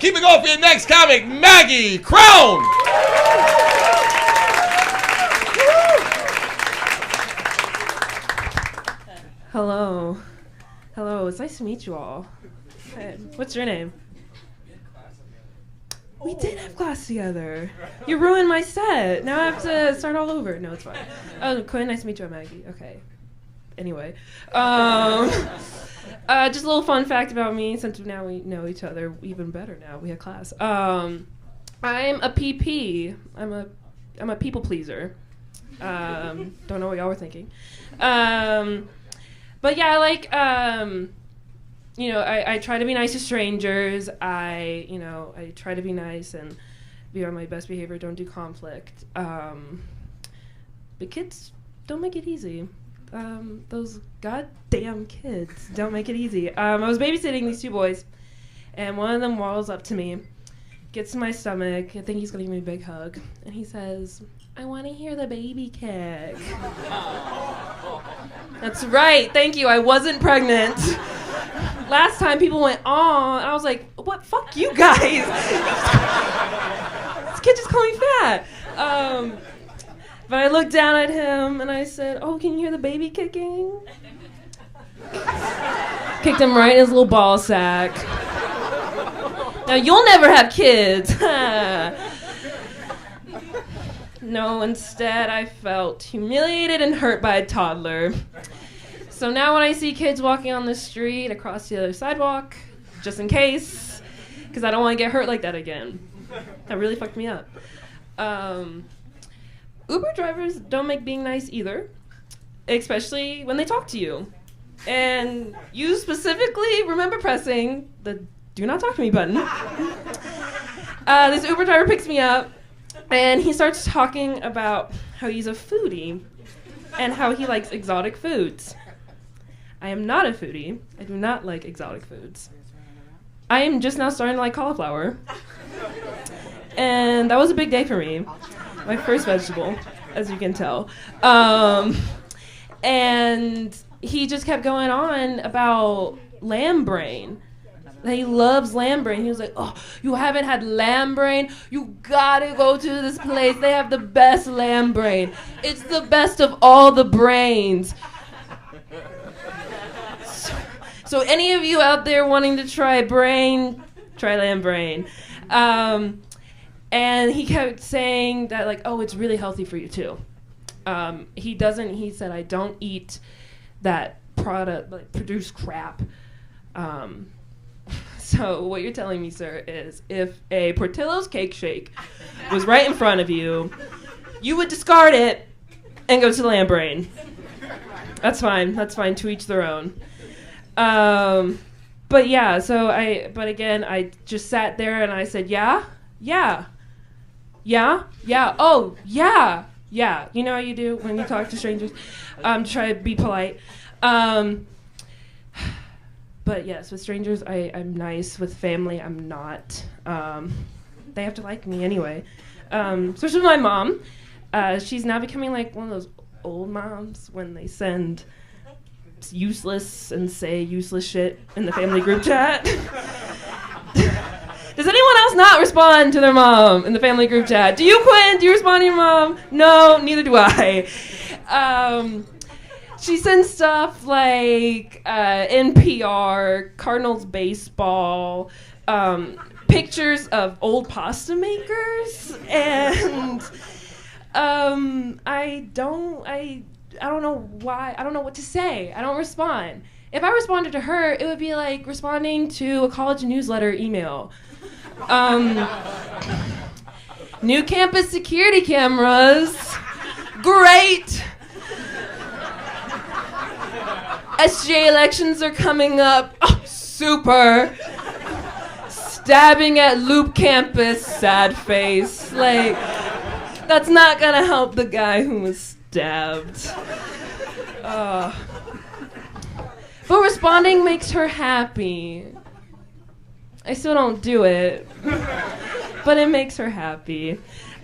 keep it going for your next comic, Maggie Crone. Hello. Hello, it's nice to meet you all. Hey, what's your name? We did have class together. You ruined my set. Now I have to start all over. No, it's fine. Oh, Quinn, nice to meet you, Maggie. Okay. Anyway. Just a little fun fact about me, since now we know each other even better now. We have class. I'm a PP. I'm a people pleaser. Don't know what y'all were thinking. But yeah, I like, I try to be nice to strangers. I try to be nice and be on my best behavior, don't do conflict. But kids don't make it easy. Those goddamn kids don't make it easy. I was babysitting these two boys, and one of them waddles up to me, gets to my stomach. I think he's going to give me a big hug. And he says, "I want to hear the baby kick." That's right. Thank you. I wasn't pregnant. Last time people went, "Aw," and I was like, "What? Fuck you guys." This kid just called me fat. But I looked down at him and I said, "Oh, can you hear the baby kicking?" Kicked him right in his little ball sack. Now you'll never have kids. No, instead I felt humiliated and hurt by a toddler. So now when I see kids walking on the street across the other sidewalk, just in case, because I don't want to get hurt like that again. That really fucked me up. Uber drivers don't make being nice either, especially when they talk to you. And you specifically remember pressing the "do not talk to me" button. This Uber driver picks me up, and he starts talking about how he's a foodie and how he likes exotic foods. I am not a foodie. I do not like exotic foods. I am just now starting to like cauliflower. And that was a big day for me. My first vegetable, as you can tell. And he just kept going on about lamb brain. He loves lamb brain. He was like, "Oh, you haven't had lamb brain? You gotta go to this place. They have the best lamb brain. It's the best of all the brains." So any of you out there wanting to try brain, try lamb brain. And he kept saying that, like, "Oh, it's really healthy for you too." He said, "I don't eat that product, like, produced crap." So what you're telling me, sir, is if a Portillo's cake shake was right in front of you, you would discard it and go to the lamb brain. That's fine. That's fine. To each their own. But yeah, but again, I just sat there and I said, yeah, oh, yeah. You know how you do when you talk to strangers? Try to be polite. But yes, with strangers, I'm nice. With family, I'm not. They have to like me anyway. Especially with my mom. She's now becoming like one of those old moms when they send useless and say useless shit in the family group chat. Does anyone else not respond to their mom in the family group chat? Do you, Quinn? Do you respond to your mom? No, neither do I. She sends stuff like NPR, Cardinals baseball, pictures of old pasta makers, and I don't know why. I don't know what to say. I don't respond. If I responded to her, it would be like responding to a college newsletter email. New campus security cameras. Great. SJ elections are coming up. Oh, super. Stabbing at Loop campus. Sad face. Like, that's not gonna help the guy who was stabbed. But responding makes her happy. I still don't do it, but it makes her happy.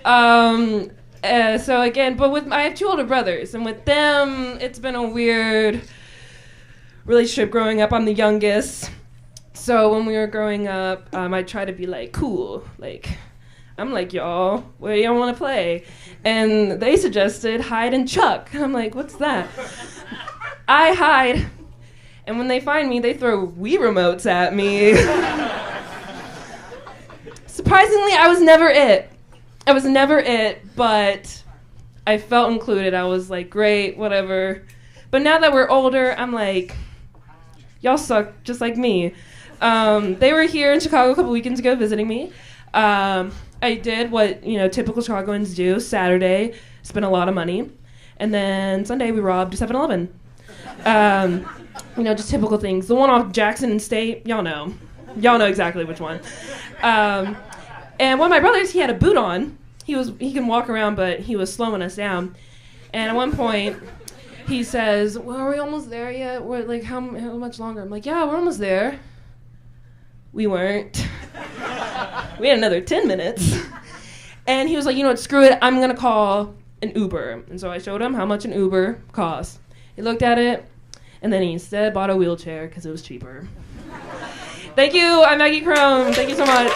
So again, I have two older brothers, and with them, it's been a weird relationship growing up. I'm the youngest, So when we were growing up, I tried to be like cool, like I'm like, y'all, where y'all want to play? And they suggested hide and chuck. I'm like, what's that? I hide, and when they find me, they throw Wii remotes at me. Surprisingly, I was never it. But I felt included. I was like, great, whatever. But now that we're older, I'm like, y'all suck just like me. They were here in Chicago a couple weekends ago visiting me. I did what, typical Chicagoans do. Saturday, spent a lot of money. And then Sunday, we robbed 7-Eleven. Just typical things. The one off Jackson and State, y'all know. Y'all know exactly which one. And one of my brothers, he had a boot on. He can walk around, but he was slowing us down. And at one point, he says, well, are we almost there yet? We're like, how much longer? I'm like, yeah, we're almost there. We weren't. We had another 10 minutes. And he was like, you know what, screw it. I'm going to call an Uber. And so I showed him how much an Uber cost. He looked at it, and then he instead bought a wheelchair because it was cheaper. Thank you. I'm Maggie Crone. Thank you so much.